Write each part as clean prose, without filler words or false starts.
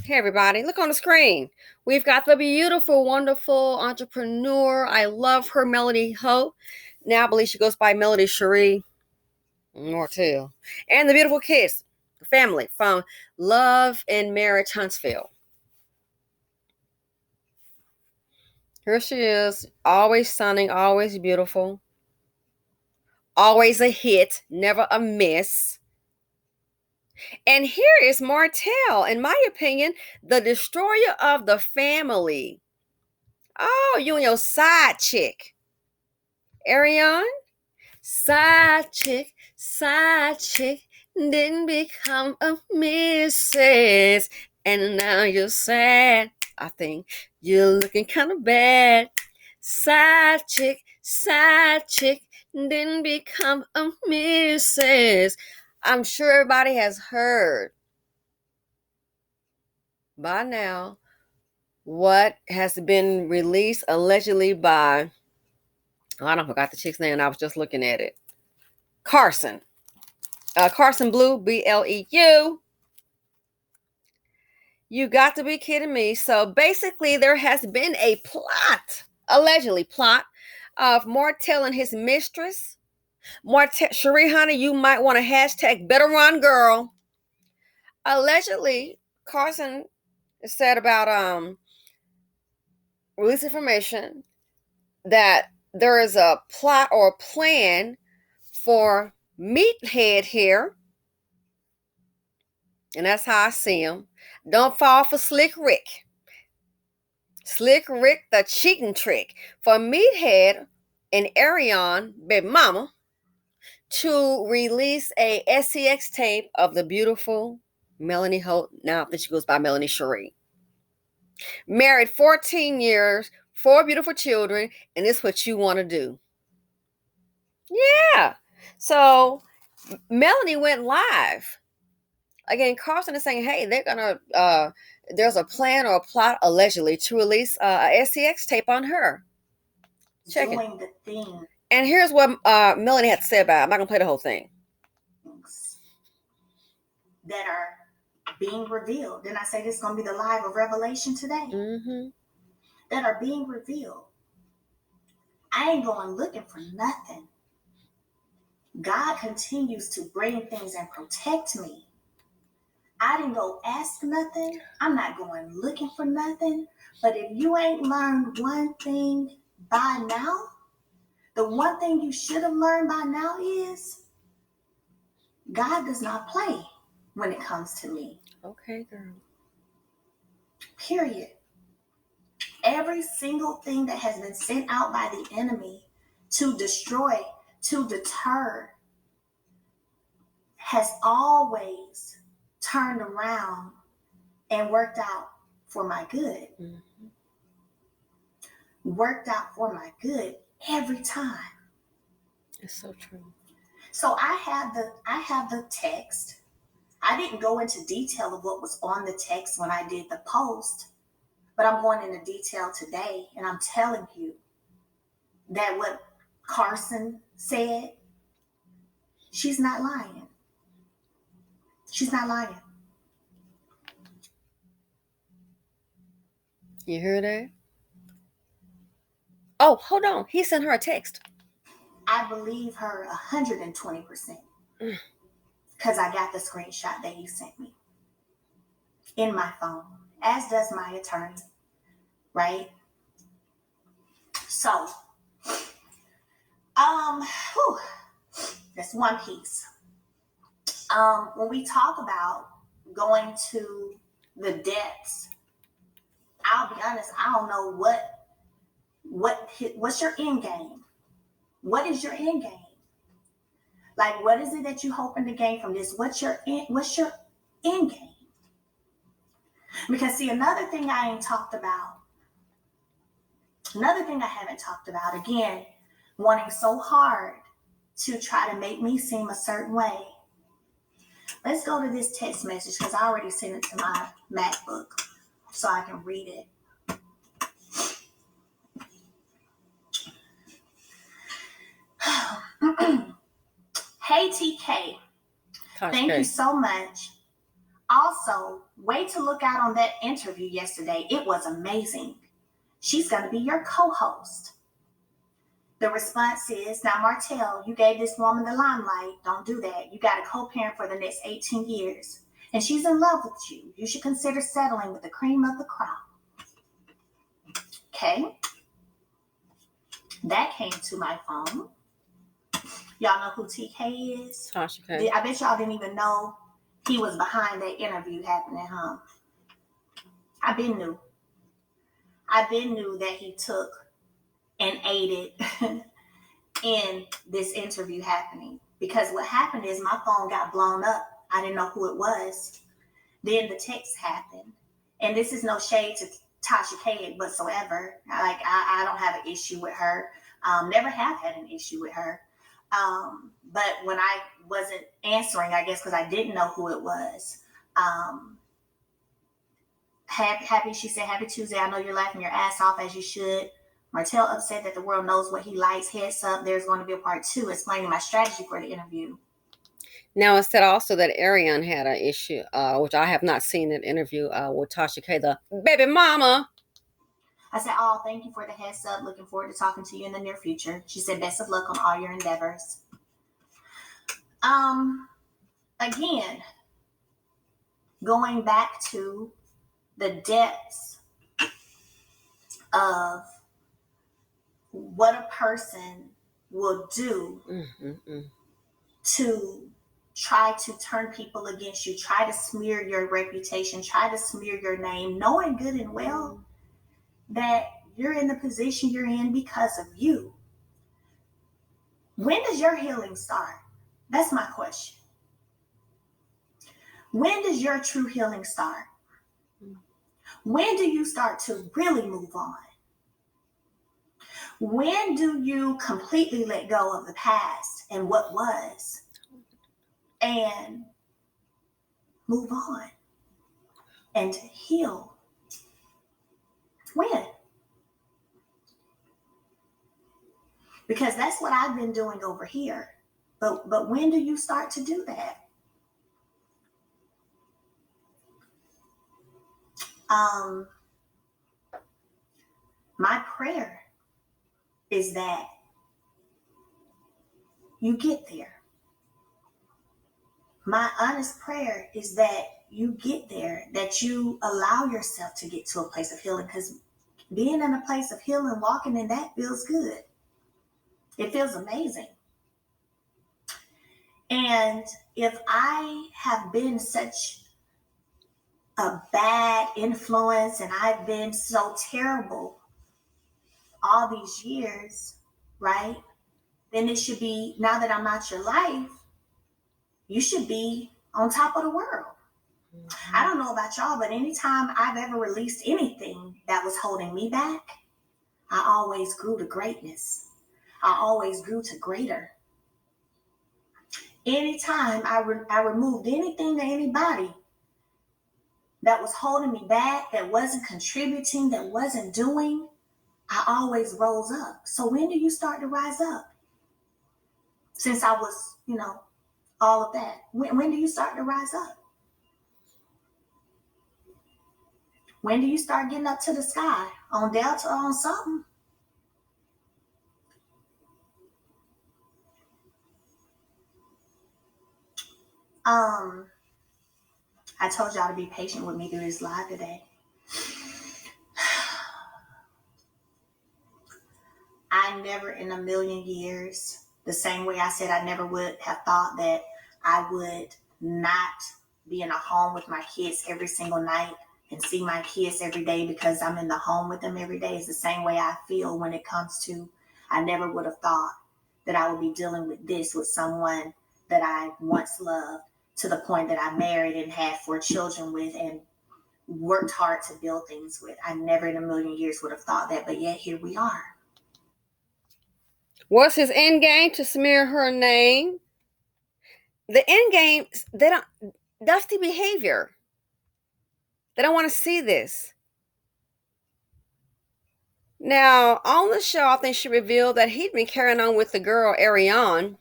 Hey, everybody, look on the screen. We've got the beautiful, wonderful entrepreneur. I love her, Melody Holt. Now I believe she goes by Melody Cherie Martel. And the beautiful kids, the family from Love and Marriage Huntsville. Here she is, always stunning, always beautiful, always a hit, never a miss. And here is Martel, in my opinion, the destroyer of the family. Oh, you and your side chick. Arrianne, side chick, didn't become a Mistress. And now you're sad. I think you're looking kind of bad. Side chick, didn't become a Mistress. I'm sure everybody has heard by now what has been released allegedly by, I don't forgot the chick's name. I was just looking at it. Carson. Carson Blue, Bleu. You got to be kidding me. So basically, there has been a plot, allegedly plot, of Martel and his mistress. Martel, Cherie, honey, you might want to hashtag better run, girl. Allegedly, Carson said about release information that there is a plot or a plan for Meathead here, and that's how I see him. Don't fall for Slick Rick. Slick Rick, the cheating trick for Meathead and Arrianne, baby mama, to release a SCX tape of the beautiful Melanie Holt. Now that she goes by Melanie Cherie. Married 14 years, 4 beautiful children, and it's what you want to do. Yeah. So Melanie went live. Again, Carson is saying, hey, they're gonna there's a plan or a plot allegedly to release a SCX tape on her. Check doing it. The thing. And here's what Melanie had to say about it. I'm not gonna play the whole thing. That are being revealed. Didn't I say this is gonna be the live of Revelation today? Mm-hmm. That are being revealed. I ain't going looking for nothing. God continues to bring things and protect me. I didn't go ask nothing. I'm not going looking for nothing. But if you ain't learned one thing by now, the one thing you should have learned by now is God does not play when it comes to me. Okay, girl. Period. Every single thing that has been sent out by the enemy to destroy, to deter, has always turned around and worked out for my good. Mm-hmm. Worked out for my good every time. It's so true. So I have the text. I didn't go into detail of what was on the text when I did the post, but I'm going into detail today, and I'm telling you that what Carson said, she's not lying. She's not lying. You hear that? Oh, hold on. He sent her a text. I believe her 120%. Because I got the screenshot that he sent me in my phone, as does my attorney, right? So, that's one piece. When we talk about going to the depths, I'll be honest, I don't know what's your end game. What is your end game? Like, what is it that you hoping to gain from this? What's your end game? Because see, another thing I haven't talked about, again, wanting so hard to try to make me seem a certain way. Let's go to this text message because I already sent it to my MacBook so I can read it. Hey TK, thank you so much. Also, wait to look out on that interview yesterday. It was amazing. She's going to be your co host. The response is, now, Martell, you gave this woman the limelight. Don't do that. You got a co parent for the next 18 years, and she's in love with you. You should consider settling with the cream of the crop. Okay? That came to my phone. Y'all know who TK is? Tasha K. I bet y'all didn't even know he was behind that interview happening, huh? I been knew. I been knew that he took and aided in this interview happening. Because what happened is my phone got blown up. I didn't know who it was. Then the text happened. And this is no shade to Tasha K whatsoever. Like, I don't have an issue with her. Never have had an issue with her. But when I wasn't answering, I guess because I didn't know who it was, happy, she said, happy Tuesday. I know you're laughing your ass off as you should. Martell upset that the world knows what he likes. Heads up, there's going to be a part 2 explaining my strategy for the interview. Now, it said also that Arrianne had an issue, which I have not seen an interview with Tasha K, the baby mama. I said, oh, thank you for the heads up. Looking forward to talking to you in the near future. She said, best of luck on all your endeavors. Again, going back to the depths of what a person will do to try to turn people against you, try to smear your reputation, try to smear your name, knowing good and well that you're in the position you're in because of you. When does your healing start? That's my question. When does your true healing start? When do you start to really move on? When do you completely let go of the past and what was and move on and heal? When? Because that's what I've been doing over here. But when do you start to do that? My prayer is that you get there. My honest prayer is that you get there, that you allow yourself to get to a place of healing, because being in a place of healing, walking in that feels good. It feels amazing. And if I have been such a bad influence and I've been so terrible all these years, right? Then it should be, now that I'm out your life, you should be on top of the world. I don't know about y'all, but anytime I've ever released anything that was holding me back, I always grew to greatness. I always grew to greater. Anytime I removed anything to anybody that was holding me back, that wasn't contributing, that wasn't doing, I always rose up. So when do you start to rise up? Since I was, all of that. When do you start to rise up? When do you start getting up to the sky? On Delta or on something? I told y'all to be patient with me through this live today. I never in a million years, the same way I said I never would have thought that I would not be in a home with my kids every single night and see my kids every day because I'm in the home with them every day, is the same way I feel when it comes to, I never would have thought that I would be dealing with this with someone that I once loved, to the point that I married and had 4 children with and worked hard to build things with. I never in a million years would have thought that, but yet here we are. Was his end game to smear her name? The end game, that's the behavior. They don't want to see this. Now, on the show, I think she revealed that he'd been carrying on with the girl, Arrianne.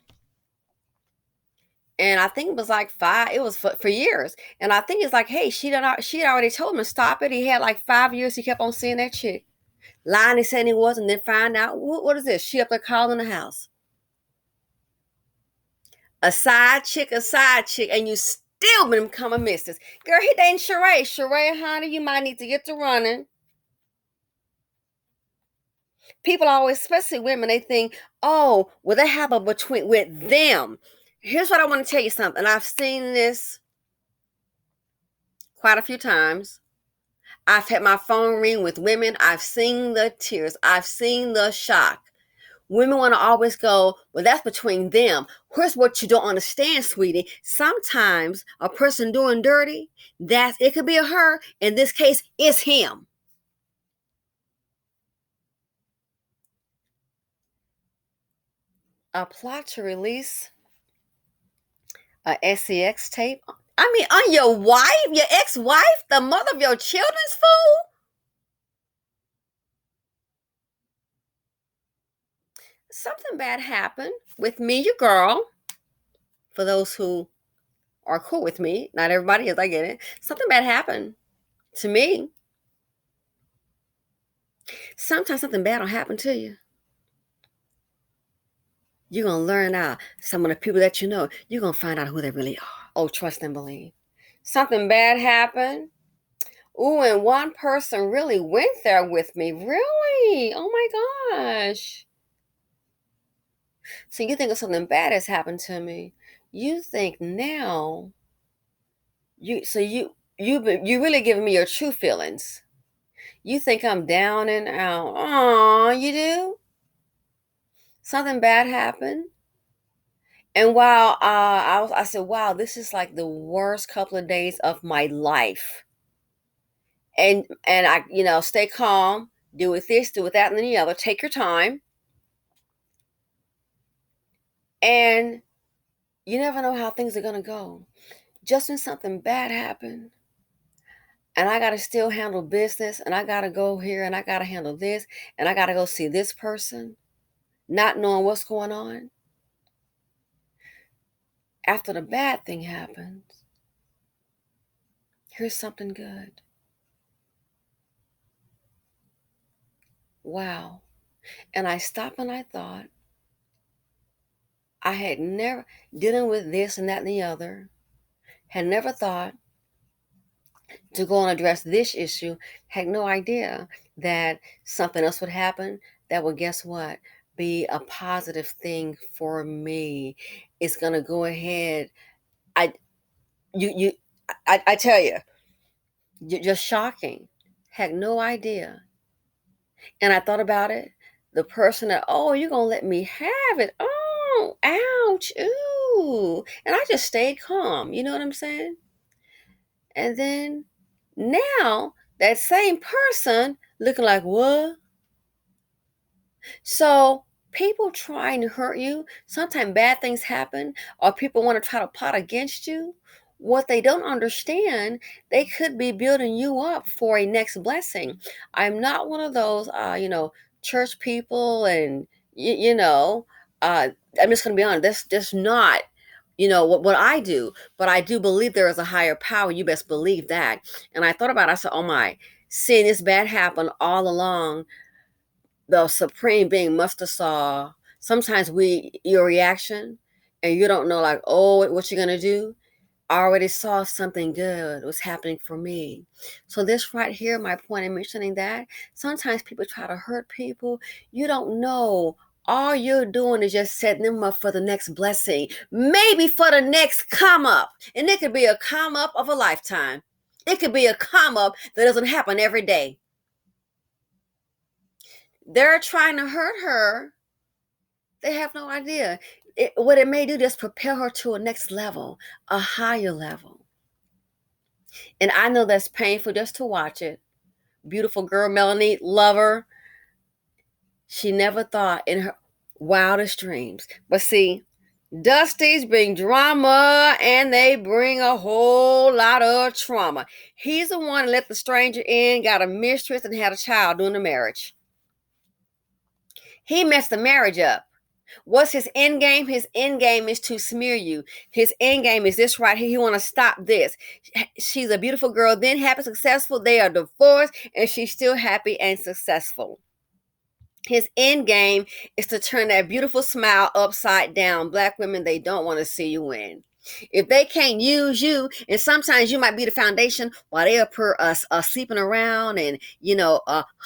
And I think it was like 5, it was for years. And I think it's like, hey, she had already told him to stop it. He had like 5 years. He kept on seeing that chick. Lying and saying he was, and then find out, what is this? She up there calling the house. A side chick, and you still been becoming Mistress. Girl, he dating Sheree. Sheree, honey, you might need to get to running. People always, especially women, they think, oh, well, they have a between with them. Here's what I want to tell you something. I've seen this quite a few times. I've had my phone ring with women. I've seen the tears. I've seen the shock. Women want to always go, well, that's between them. Here's what you don't understand, sweetie. Sometimes a person doing dirty, it could be a her. In this case, it's him. A plot to release a sex tape. I mean, on your wife, your ex-wife, the mother of your children's fool? Something bad happened with me, your girl. For those who are cool with me, not everybody is, I get it. Something bad happened to me. Sometimes something bad will happen to you. You're going to learn out some of the people that you know. You're going to find out who they really are. Oh, trust and believe. Something bad happened. Ooh, and one person really went there with me. Really? Oh my gosh. So you think of something bad has happened to me. You think now, you really giving me your true feelings. You think I'm down and out. Aw, you do? Something bad happened. And while I said, wow, this is like the worst couple of days of my life. And I, stay calm, do with this, do with that, and then the other. Take your time. And you never know how things are gonna go. Just when something bad happened, and I gotta still handle business, and I gotta go here, and I gotta handle this, and I gotta go see this person, not knowing what's going on. After the bad thing happens, here's something good. Wow. And I stopped and I thought, I had never, dealing with this and that and the other, had never thought to go and address this issue, had no idea that something else would happen that would, guess what, be a positive thing for me. It's gonna go ahead. I you I tell you, you're just shocking. Had no idea. And I thought about it. The person that, oh, you're gonna let me have it. Oh, ouch, ooh. And I just stayed calm. You know what I'm saying? And then now that same person looking like, what? So people trying to hurt you, sometimes bad things happen, or people want to try to plot against you. What they don't understand, they could be building you up for a next blessing. I'm not one of those, church people, and I'm just going to be honest. That's just not, what I do. But I do believe there is a higher power. You best believe that. And I thought about it. I said, oh my, seeing this bad happen all along, the supreme being must have saw sometimes your reaction, and you don't know, like, oh, what you're gonna do. I already saw something good was happening for me. So this right here, my point in mentioning that, sometimes people try to hurt people. You don't know. All you're doing is just setting them up for the next blessing, maybe for the next come up. And it could be a come up of a lifetime. It could be a come up that doesn't happen every day. They're trying to hurt her. They have no idea. What it may do, just propel her to a next level, a higher level. And I know that's painful just to watch it. Beautiful girl, Melanie, love her. She never thought in her wildest dreams. But see, Dusty's bring drama, and they bring a whole lot of trauma. He's the one that let the stranger in, got a mistress, and had a child during the marriage. He messed the marriage up. What's his end game? His end game is to smear you. His end game is this right here. He want to stop this. She's a beautiful girl, then happy, successful. They are divorced, and she's still happy and successful. His end game is to turn that beautiful smile upside down. Black women, they don't want to see you win. If they can't use you, and sometimes you might be the foundation while they are sleeping around and home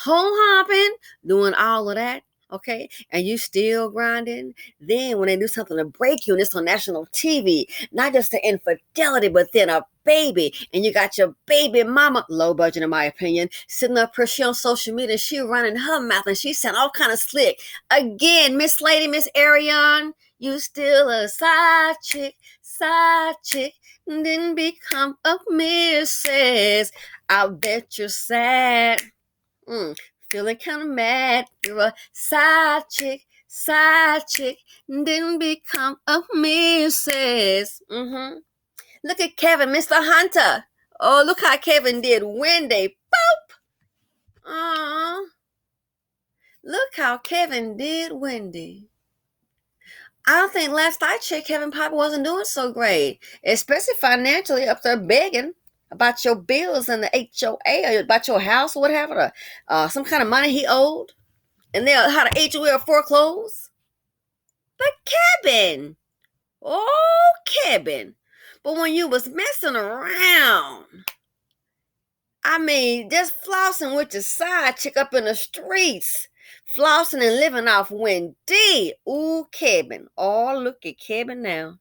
hopping, doing all of that, okay, and you still grinding. Then when they do something to break you, and it's on national TV, not just the infidelity, but then a baby, and you got your baby mama, low budget in my opinion, sitting up here, she on social media, she running her mouth, and she sound all kind of slick. Again, Miss Lady, Miss Arrianne, you still a side chick, didn't become a Mrs. I bet you're sad. Feeling kind of mad. You're a side chick, didn't become a Mrs. Look at Kevin, Mr. Hunter. Oh, look how Kevin did Wendy. Boop. Aww. Look how Kevin did Wendy. I don't think last I checked, Kevin Piper wasn't doing so great, especially financially, up there begging about your bills and the HOA, or about your house or whatever, some kind of money he owed, and then how the HOA foreclosed. But Kevin, oh Kevin, but when you was messing around, I mean, just flossing with your side chick up in the streets. Flossing and living off Wendy. Ooh, Kevin. Oh, look at Kevin now.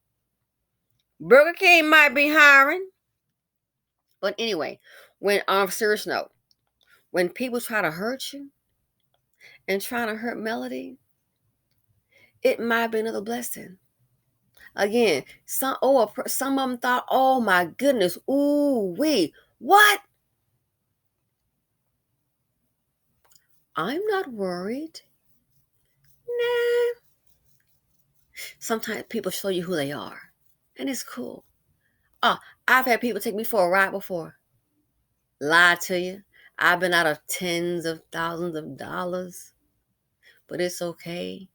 Burger King might be hiring. But anyway, when on a serious note, when people try to hurt you and trying to hurt Melody, it might be another blessing. Again, some of them thought, oh my goodness, ooh wee, what? I'm not worried. Nah. Sometimes people show you who they are, and it's cool. Oh, I've had people take me for a ride before. Lie to you. I've been out of tens of thousands of dollars, but it's okay.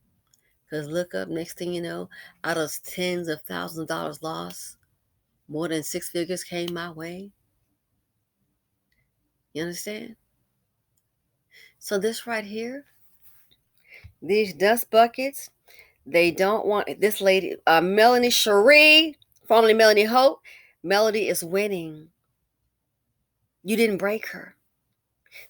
Because look up, next thing you know, out of tens of thousands of dollars lost, more than six figures came my way. You understand? So this right here, these dust buckets, they don't want this lady, Melanie Cherie, formerly Melanie Holt. Melody is winning. You didn't break her.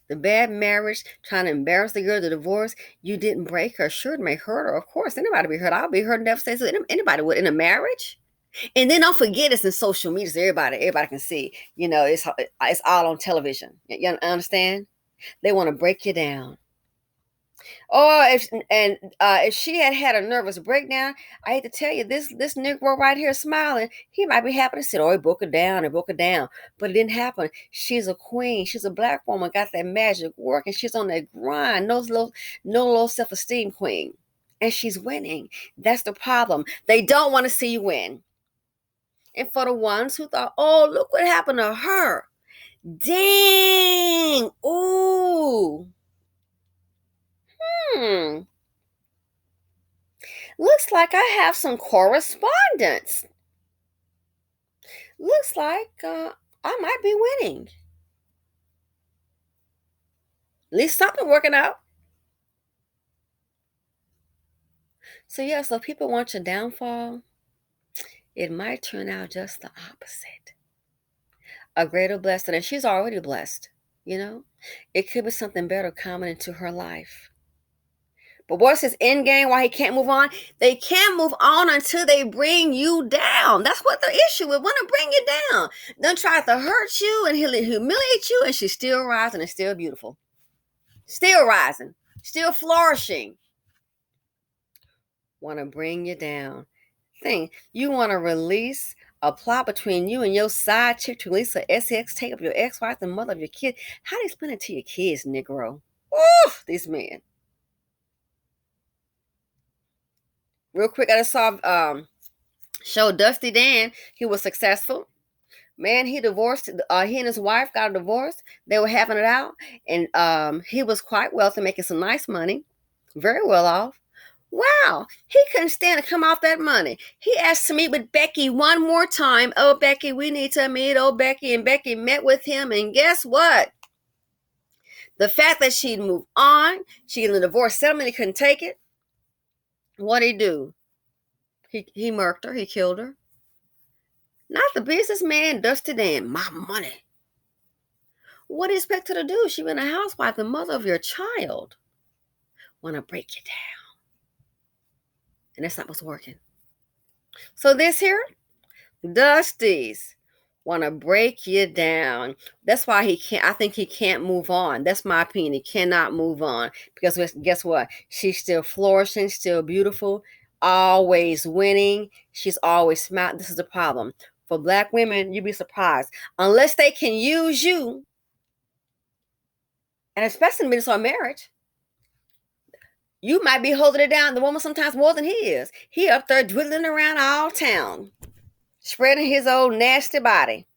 The bad marriage, trying to embarrass the girl, the divorce, you didn't break her. Sure, it may hurt her. Of course, anybody be hurt. I'll be hurt and devastated. So anybody would in a marriage. And then don't forget it's in social media, so everybody can see. It's all on television. You understand? They want to break you down. Or if she had a nervous breakdown, I hate to tell you, this Negro right here smiling, he might be happy to sit. Oh, he broke her down and broke her down, but it didn't happen. She's a queen. She's a black woman. Got that magic work, and she's on that grind. No low self-esteem queen, and she's winning. That's the problem. They don't want to see you win. And for the ones who thought, oh, look what happened to her. Dang. Ooh. Looks like I have some correspondence. Looks like I might be winning. At least something working out. So yeah, so people want your downfall. It might turn out just the opposite. A greater blessing, and she's already blessed, you know? It could be something better coming into her life. But what's his end game? Why he can't move on? They can't move on until they bring you down. That's what the issue is. Want to bring you down. Then try to hurt you and he'll humiliate you, and she's still rising and still beautiful. Still rising. Still flourishing. Want to bring you down. You want to release a plot between you and your side chick to release a sex tape of your ex-wife, the mother of your kid. How do you explain it to your kids, Negro? Oof, these men. Real quick, I just saw show Dusty Dan. He was successful. Man, he divorced. He and his wife got a divorce. They were having it out, and he was quite wealthy, making some nice money, very well off. Wow, he couldn't stand to come off that money. He asked to meet with Becky one more time. Oh, Becky, we need to meet. Oh, Becky. And Becky met with him. And guess what? The fact that she'd moved on, she got a divorce settlement, he couldn't take it. What'd he do? He murked her. He killed her. Not the businessman, Dusty Dan. My money. What do you expect her to do? She been a housewife, the mother of your child. Want to break you down. And that's not what's working. So this here, Dusty's want to break you down. That's why he can't. I think he can't move on. That's my opinion. He cannot move on because guess what? She's still flourishing, still beautiful, always winning. She's always smiling. This is the problem for Black women. You'd be surprised unless they can use you, and especially in the middle of marriage. You might be holding it down. The woman sometimes more than he is. He up there dwindling around all town, spreading his old nasty body.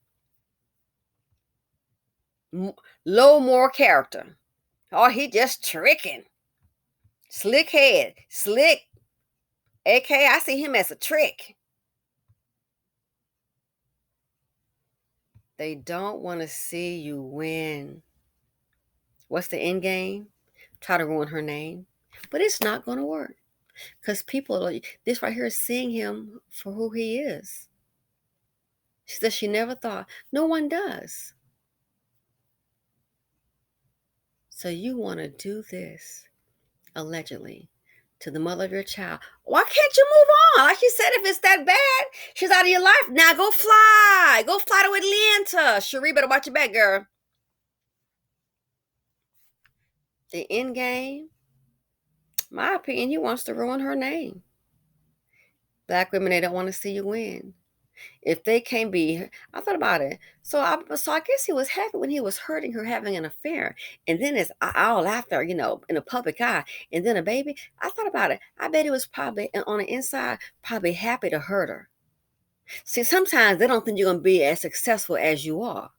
Low moral character. Oh, he just tricking. Slick head. Slick. AK, I see him as a trick. They don't want to see you win. What's the end game? Try to ruin her name. But it's not going to work. Because people, this right here is seeing him for who he is. She said she never thought. No one does. So you want to do this, allegedly, to the mother of your child. Why can't you move on? Like you said, if it's that bad, she's out of your life. Now go fly. Go fly to Atlanta. Cherie, better watch your back, girl. The end game, my opinion, he wants to ruin her name. Black women, they don't want to see you win. If they can't be, I thought about it. So I guess he was happy when he was hurting her, having an affair, and then it's all after, in the public eye, and then a baby. I thought about it. I bet he was probably on the inside, probably happy to hurt her. See, sometimes they don't think you're gonna be as successful as you are.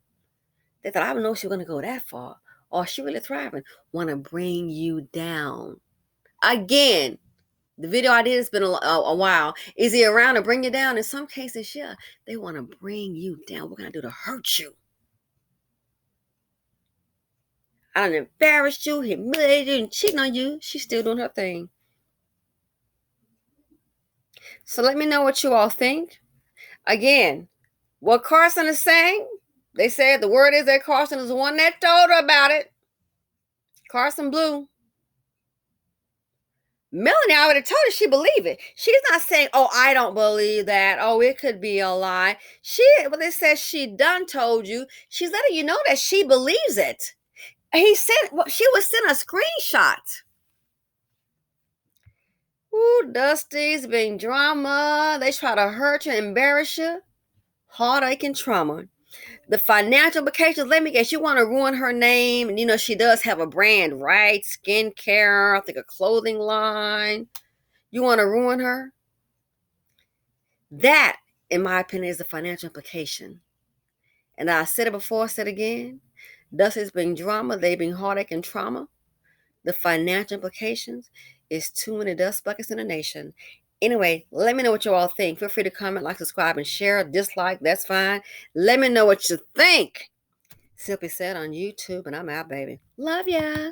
They thought, I don't know if she's gonna go that far, or she really thriving. Want to bring you down again. The video I did has been a while. Is he around to bring you down? In some cases, yeah. They want to bring you down. What can I do to hurt you? I done embarrassed you, humiliated you, and cheating on you. She's still doing her thing. So let me know what you all think. Again, what Carson is saying, they said the word is that Carson is the one that told her about it. Carson Blue. Melanie already told her she believed it. She's not saying, oh, I don't believe that. Oh, it could be a lie. It says she done told you. She's letting you know that she believes it. She was sent a screenshot. Ooh, Dusty's being drama. They try to hurt you, embarrass you. Heartache and trauma. The financial implications, let me guess, you want to ruin her name. And she does have a brand, right? Skincare, I think a clothing line. You want to ruin her? That, in my opinion, is the financial implication. And I said it before, I said it again. Dusty's being drama, they being heartache and trauma. The financial implications is too many dust buckets in the nation. Anyway, let me know what you all think. Feel free to comment, like, subscribe, and share. Dislike, that's fine. Let me know what you think. Simply Said on YouTube, and I'm out, baby. Love ya.